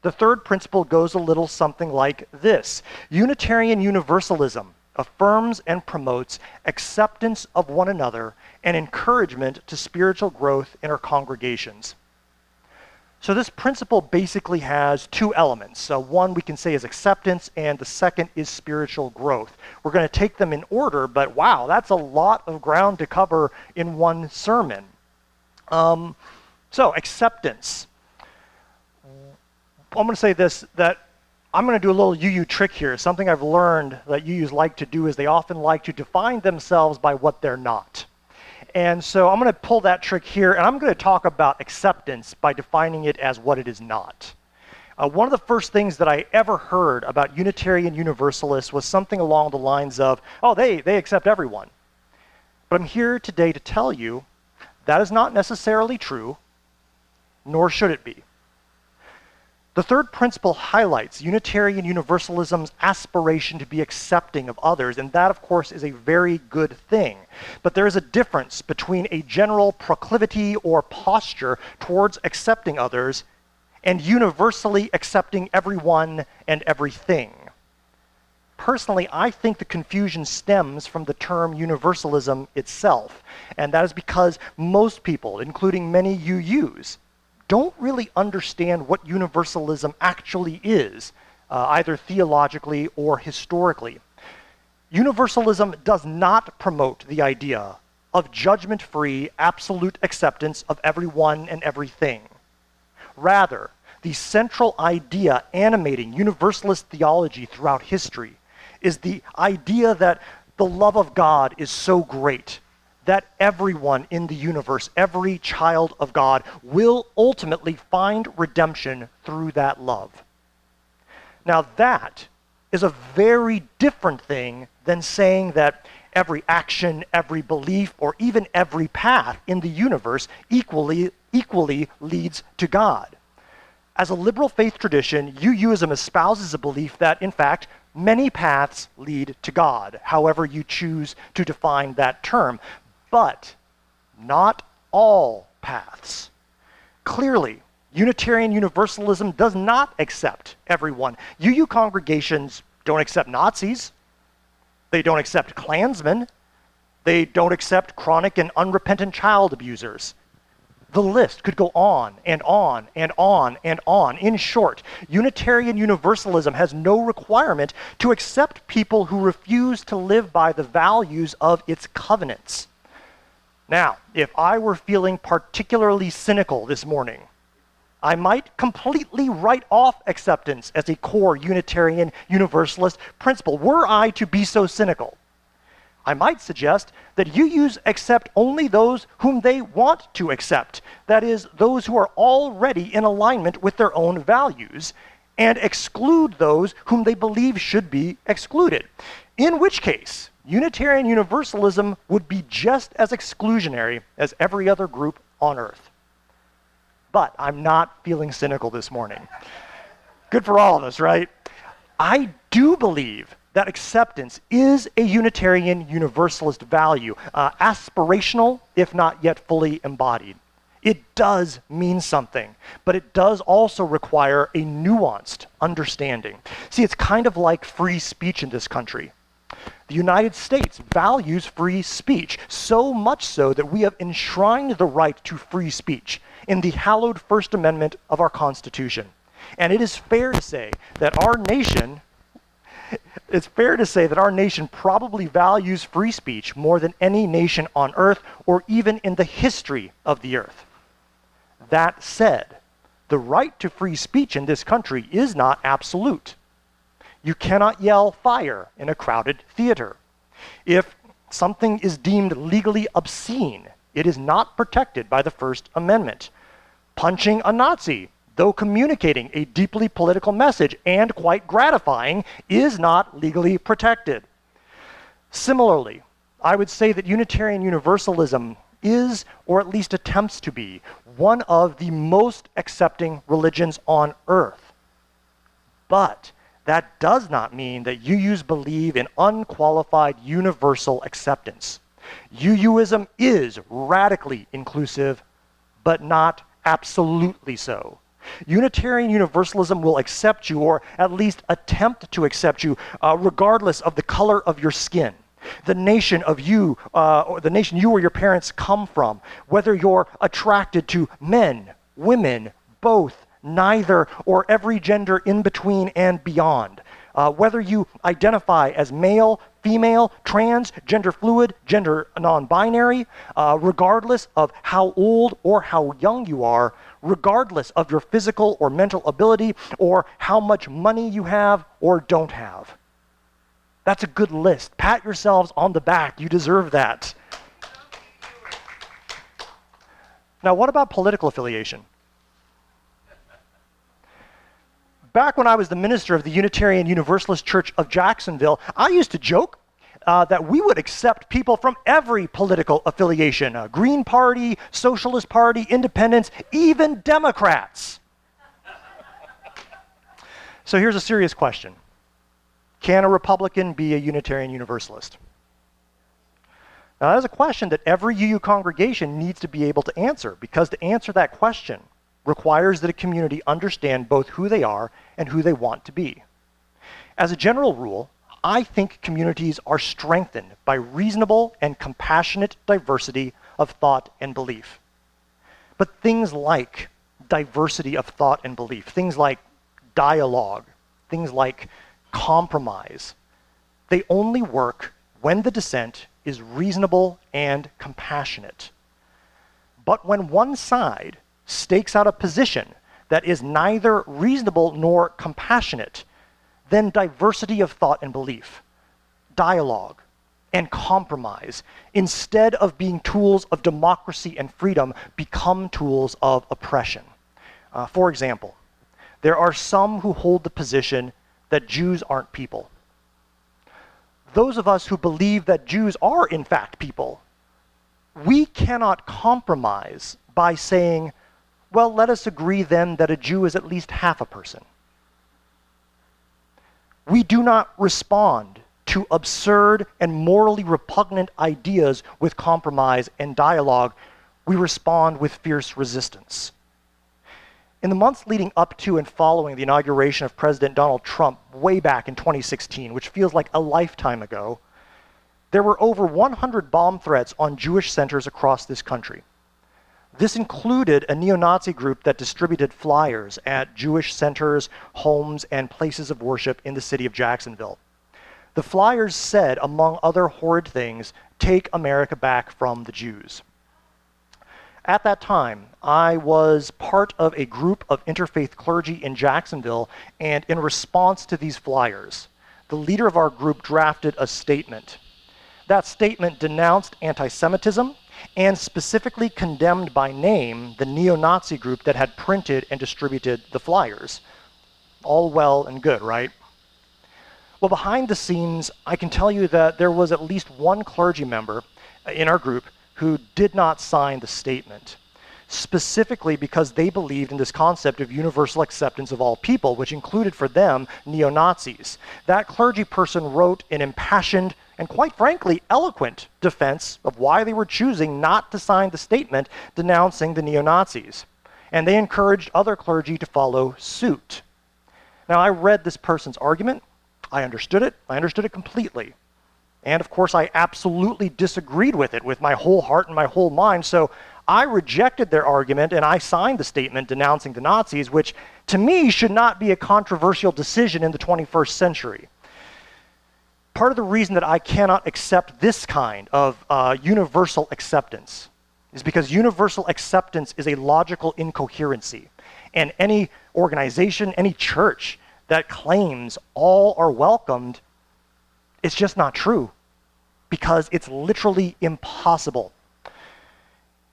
The third principle goes a little something like this. Unitarian Universalism affirms and promotes acceptance of one another and encouragement to spiritual growth in our congregations. So this principle basically has two elements. One we can say is acceptance, and the second is spiritual growth. We're going to take them in order, but wow, that's a lot of ground to cover in one sermon. So acceptance. I'm going to say this, that I'm going to do a little UU trick here. Something I've learned that UUs like to do is they often like to define themselves by what they're not. And so I'm going to pull that trick here, and I'm going to talk about acceptance by defining it as what it is not. One of the first things that I ever heard about Unitarian Universalists was something along the lines of, oh, they accept everyone. But I'm here today to tell you that is not necessarily true, nor should it be. The third principle highlights Unitarian Universalism's aspiration to be accepting of others, and that, of course, is a very good thing. But there is a difference between a general proclivity or posture towards accepting others and universally accepting everyone and everything. Personally, I think the confusion stems from the term universalism itself, and that is because most people, including many UUs, don't really understand what universalism actually is, either theologically or historically. Universalism does not promote the idea of judgment-free, absolute acceptance of everyone and everything. Rather, the central idea animating Universalist theology throughout history is the idea that the love of God is so great that everyone in the universe, every child of God, will ultimately find redemption through that love. Now that is a very different thing than saying that every action, every belief, or even every path in the universe equally leads to God. As a liberal faith tradition, UUism espouses a belief that, in fact, many paths lead to God, however you choose to define that term. But not all paths. Clearly, Unitarian Universalism does not accept everyone. UU congregations don't accept Nazis. They don't accept Klansmen. They don't accept chronic and unrepentant child abusers. The list could go on and on and on and on. In short, Unitarian Universalism has no requirement to accept people who refuse to live by the values of its covenants. Now, if I were feeling particularly cynical this morning, I might completely write off acceptance as a core Unitarian Universalist principle, were I to be so cynical. I might suggest that UUs accept only those whom they want to accept, that is, those who are already in alignment with their own values, and exclude those whom they believe should be excluded. In which case, Unitarian Universalism would be just as exclusionary as every other group on earth. But I'm not feeling cynical this morning. Good for all of us, right? I do believe that acceptance is a Unitarian Universalist value, aspirational, if not yet fully embodied. It does mean something, but it does also require a nuanced understanding. See, it's kind of like free speech in this country. The United States values free speech, so much so that we have enshrined the right to free speech in the hallowed First Amendment of our Constitution. And it is fair to say that our nation probably values free speech more than any nation on earth or even in the history of the earth. That said, the right to free speech in this country is not absolute. You cannot yell fire in a crowded theater. If something is deemed legally obscene, it is not protected by the First Amendment. Punching a Nazi, though communicating a deeply political message and quite gratifying, is not legally protected. Similarly, I would say that Unitarian Universalism is, or at least attempts to be, one of the most accepting religions on earth. But that does not mean that UUs believe in unqualified universal acceptance. UUism is radically inclusive, but not absolutely so. Unitarian Universalism will accept you, or at least attempt to accept you, regardless of the color of your skin, the nation of you, or the nation you or your parents come from, whether you're attracted to men, women, both, neither, or every gender in between and beyond. Whether you identify as male, female, trans, gender fluid, gender non-binary, regardless of how old or how young you are, regardless of your physical or mental ability, or how much money you have or don't have. That's a good list. Pat yourselves on the back. You deserve that. Now, what about political affiliation? Back when I was the minister of the Unitarian Universalist Church of Jacksonville, I used to joke that we would accept people from every political affiliation, Green Party, Socialist Party, Independents, even Democrats. So here's a serious question. Can a Republican be a Unitarian Universalist? Now, that is a question that every UU congregation needs to be able to answer, because to answer that question requires that a community understand both who they are and who they want to be. As a general rule, I think communities are strengthened by reasonable and compassionate diversity of thought and belief. But things like diversity of thought and belief, things like dialogue, things like compromise, they only work when the dissent is reasonable and compassionate. But when one side stakes out a position that is neither reasonable nor compassionate, then diversity of thought and belief, dialogue, and compromise, instead of being tools of democracy and freedom, become tools of oppression. For example, there are some who hold the position that Jews aren't people. Those of us who believe that Jews are in fact people, we cannot compromise by saying, well, let us agree then that a Jew is at least half a person. We do not respond to absurd and morally repugnant ideas with compromise and dialogue. We respond with fierce resistance. In the months leading up to and following the inauguration of President Donald Trump way back in 2016, which feels like a lifetime ago, there were over 100 bomb threats on Jewish centers across this country. This included a neo-Nazi group that distributed flyers at Jewish centers, homes, and places of worship in the city of Jacksonville. The flyers said, among other horrid things, "Take America back from the Jews." At that time, I was part of a group of interfaith clergy in Jacksonville, and in response to these flyers, the leader of our group drafted a statement. That statement denounced anti-Semitism and specifically condemned by name the neo-Nazi group that had printed and distributed the flyers. All well and good, right? Well, behind the scenes, I can tell you that there was at least one clergy member in our group who did not sign the statement, specifically because they believed in this concept of universal acceptance of all people, which included for them neo-Nazis. That clergy person wrote an impassioned and, quite frankly, eloquent defense of why they were choosing not to sign the statement denouncing the neo-Nazis. And they encouraged other clergy to follow suit. Now, I read this person's argument. I understood it completely. And of course, I absolutely disagreed with it with my whole heart and my whole mind. So I rejected their argument and I signed the statement denouncing the Nazis, which to me should not be a controversial decision in the 21st century. Part of the reason that I cannot accept this kind of universal acceptance is because universal acceptance is a logical incoherency. And any organization, any church that claims all are welcomed, it's just not true, because it's literally impossible.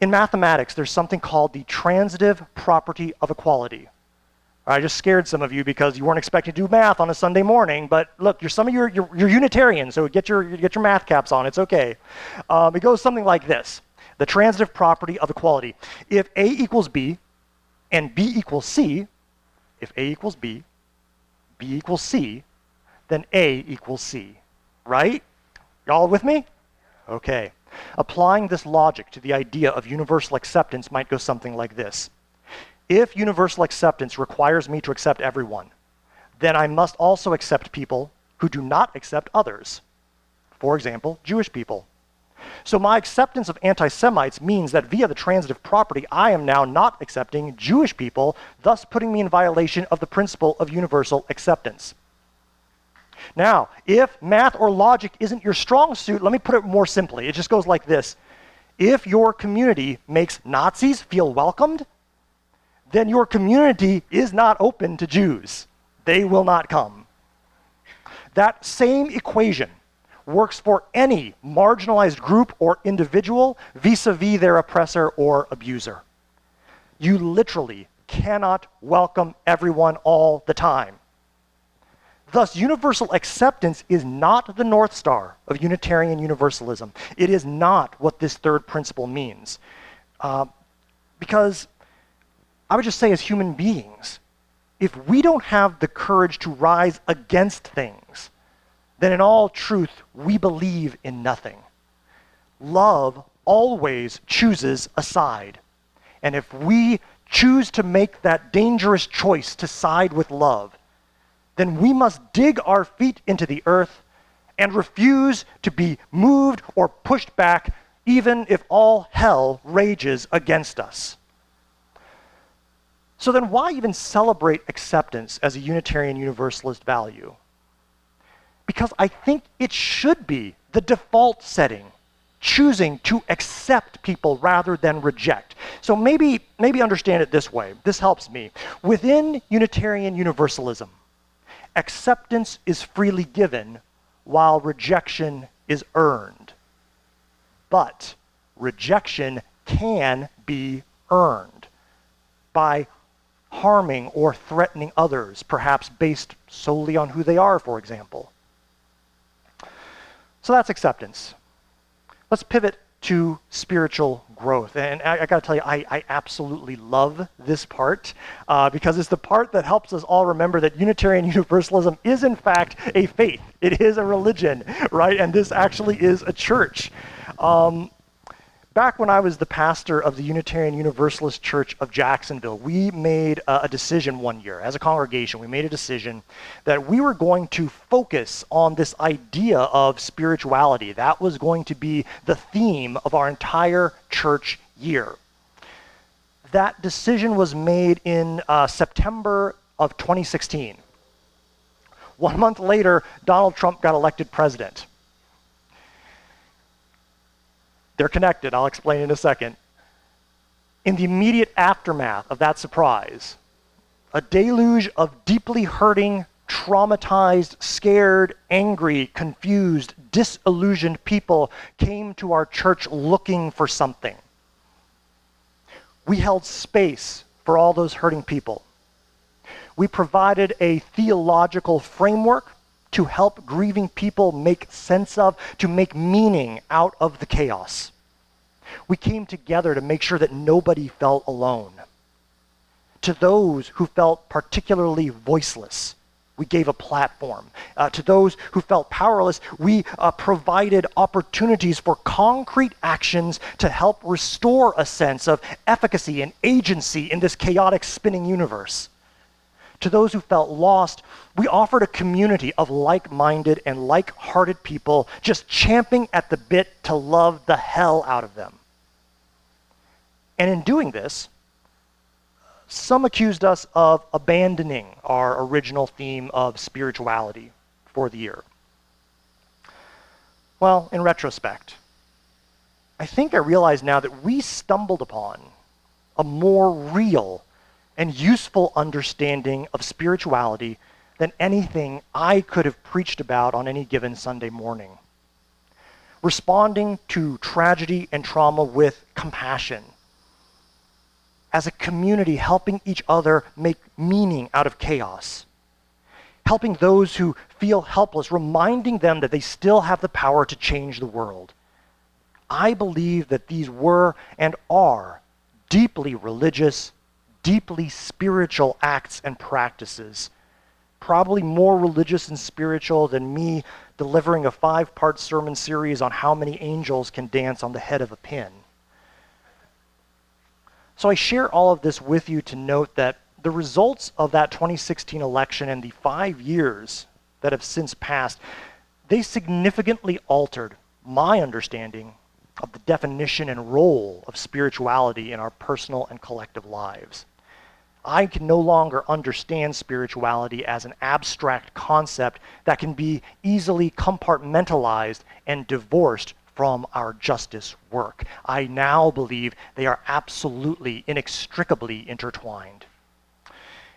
In mathematics, there's something called the transitive property of equality. I just scared some of you because you weren't expecting to do math on a Sunday morning, but look, some of you you're Unitarian, so get your math caps on, it's okay. It goes something like this: the transitive property of equality. If A equals B and B equals C, if A equals B, B equals C, then A equals C, right? Y'all with me? Okay. Applying this logic to the idea of universal acceptance might go something like this. If universal acceptance requires me to accept everyone, then I must also accept people who do not accept others. For example, Jewish people. So my acceptance of anti-Semites means that via the transitive property, I am now not accepting Jewish people, thus putting me in violation of the principle of universal acceptance. Now, if math or logic isn't your strong suit, let me put it more simply. It just goes like this. If your community makes Nazis feel welcomed, then your community is not open to Jews. They will not come. That same equation works for any marginalized group or individual vis-a-vis their oppressor or abuser. You literally cannot welcome everyone all the time. Thus, universal acceptance is not the North Star of Unitarian Universalism. It is not what this third principle means. Because I would just say, as human beings, if we don't have the courage to rise against things, then in all truth, we believe in nothing. Love always chooses a side. And if we choose to make that dangerous choice to side with love, then we must dig our feet into the earth and refuse to be moved or pushed back, even if all hell rages against us. So then why even celebrate acceptance as a Unitarian Universalist value? Because I think it should be the default setting, choosing to accept people rather than reject. So maybe understand it this way. This helps me. Within Unitarian Universalism, acceptance is freely given while rejection is earned. But rejection can be earned by harming or threatening others, perhaps based solely on who they are, for example. So that's acceptance. Let's pivot to spiritual growth. And I got to tell you, I absolutely love this part because it's the part that helps us all remember that Unitarian Universalism is in fact a faith. It is a religion, right? And this actually is a church. Back when I was the pastor of the Unitarian Universalist Church of Jacksonville, we made a decision one year. As a congregation, we made a decision that we were going to focus on this idea of spirituality. That was going to be the theme of our entire church year. That decision was made in September of 2016. 1 month later, Donald Trump got elected president. They're connected, I'll explain in a second. In the immediate aftermath of that surprise, a deluge of deeply hurting, traumatized, scared, angry, confused, disillusioned people came to our church looking for something. We held space for all those hurting people. We provided a theological framework to help grieving people make sense of, to make meaning out of the chaos. We came together to make sure that nobody felt alone. To those who felt particularly voiceless, we gave a platform. To those who felt powerless, we provided opportunities for concrete actions to help restore a sense of efficacy and agency in this chaotic, spinning universe. To those who felt lost, we offered a community of like-minded and like-hearted people just champing at the bit to love the hell out of them. And in doing this, some accused us of abandoning our original theme of spirituality for the year. Well, in retrospect, I think I realize now that we stumbled upon a more real and useful understanding of spirituality than anything I could have preached about on any given Sunday morning. Responding to tragedy and trauma with compassion. As a community, helping each other make meaning out of chaos. Helping those who feel helpless, reminding them that they still have the power to change the world. I believe that these were and are deeply religious, deeply spiritual acts and practices, probably more religious and spiritual than me delivering a 5-part sermon series on how many angels can dance on the head of a pin. So I share all of this with you to note that the results of that 2016 election and the 5 years that have since passed, they significantly altered my understanding of the definition and role of spirituality in our personal and collective lives. I can no longer understand spirituality as an abstract concept that can be easily compartmentalized and divorced from our justice work. I now believe they are absolutely, inextricably intertwined.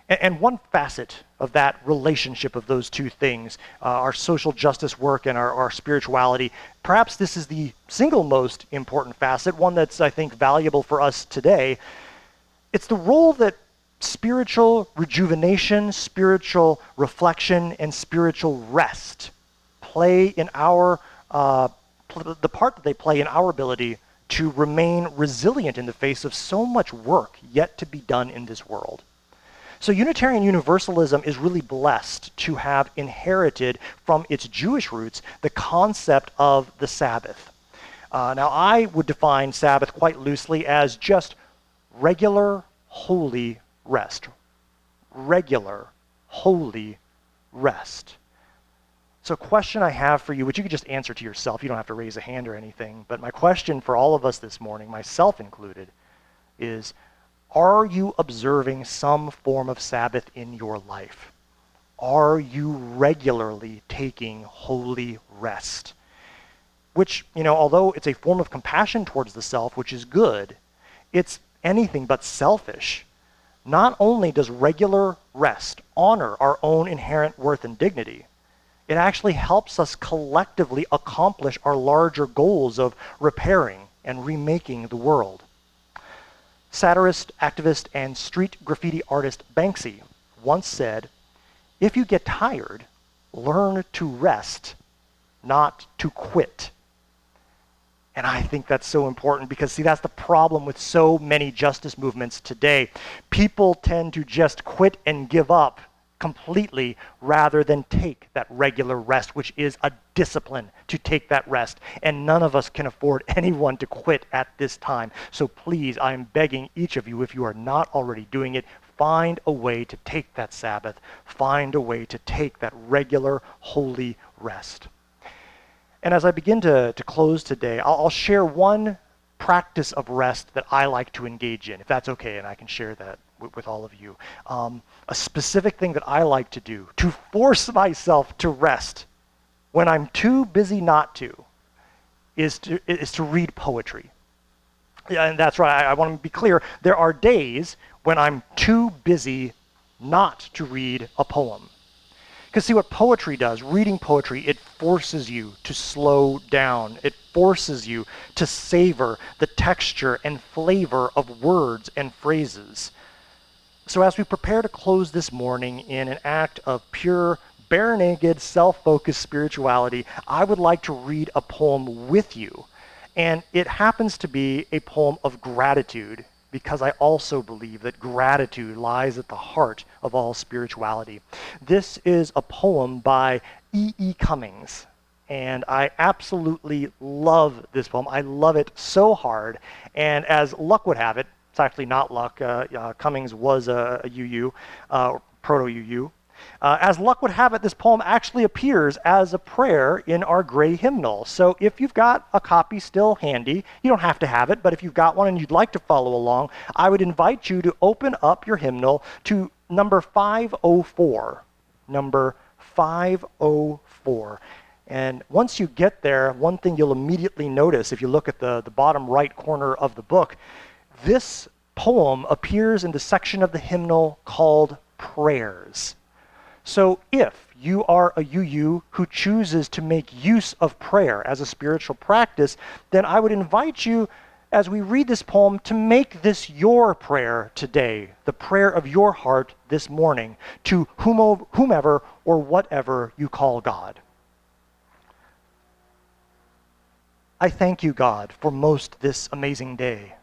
And one facet of that relationship of those two things, our social justice work and our spirituality, perhaps this is the single most important facet, one that's, I think, valuable for us today. It's the role that spiritual rejuvenation, spiritual reflection, and spiritual rest play in our, the part that they play in our ability to remain resilient in the face of so much work yet to be done in this world. So Unitarian Universalism is really blessed to have inherited from its Jewish roots the concept of the Sabbath. Now, I would define Sabbath quite loosely as just regular, holy rest. Regular, holy rest. So a question I have for you, which you could just answer to yourself, you don't have to raise a hand or anything, but my question for all of us this morning, myself included, is, are you observing some form of Sabbath in your life? Are you regularly taking holy rest? Which, although it's a form of compassion towards the self, which is good, it's anything but selfish. Not only does regular rest honor our own inherent worth and dignity, it actually helps us collectively accomplish our larger goals of repairing and remaking the world. Satirist, activist, and street graffiti artist Banksy once said, "If you get tired, learn to rest, not to quit." And I think that's so important because, see, that's the problem with so many justice movements today. People tend to just quit and give up completely rather than take that regular rest, which is a discipline to take that rest. And none of us can afford anyone to quit at this time. So please, I am begging each of you, if you are not already doing it, find a way to take that Sabbath. Find a way to take that regular, holy rest. And as I begin to close today, I'll share one practice of rest that I like to engage in, if that's okay, and I can share that with all of you. A specific thing that I like to do to force myself to rest when I'm too busy not to is to read poetry. Yeah, and that's right, I want to be clear. There are days when I'm too busy not to read a poem. Because see what poetry does, reading poetry, it forces you to slow down. It forces you to savor the texture and flavor of words and phrases. So as we prepare to close this morning in an act of pure, bare-naked, self-focused spirituality, I would like to read a poem with you. And it happens to be a poem of gratitude, because I also believe that gratitude lies at the heart of all spirituality. This is a poem by E.E. Cummings, and I absolutely love this poem. I love it so hard, and as luck would have it, it's actually not luck, Cummings was a UU, proto-UU. As luck would have it, this poem actually appears as a prayer in our gray hymnal. So if you've got a copy still handy, you don't have to have it, but if you've got one and you'd like to follow along, I would invite you to open up your hymnal to number 504. Number 504. And once you get there, one thing you'll immediately notice if you look at the bottom right corner of the book, this poem appears in the section of the hymnal called Prayers. So if you are a UU who chooses to make use of prayer as a spiritual practice, then I would invite you, as we read this poem, to make this your prayer today, the prayer of your heart this morning, to whomever or whatever you call God. I thank you, God, for most this amazing day,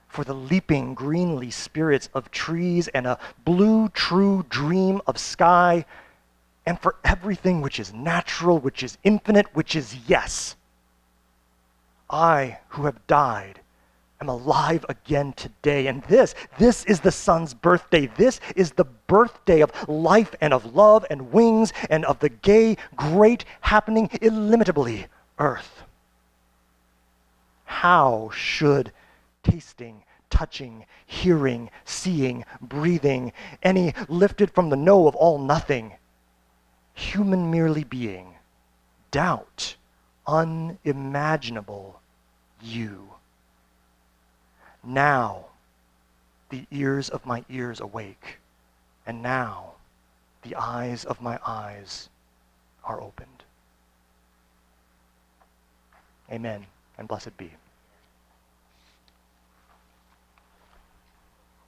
for the leaping greenly spirits of trees and a blue true dream of sky, and for everything which is natural, which is infinite, which is yes. I, who have died, I'm alive again today. And this is the Son's birthday. This is the birthday of life and of love and wings and of the gay, great, happening, illimitably earth. How should tasting, touching, hearing, seeing, breathing, any lifted from the no of all nothing, human merely being, doubt unimaginable you? Now the ears of my ears awake, and now the eyes of my eyes are opened. Amen, and blessed be.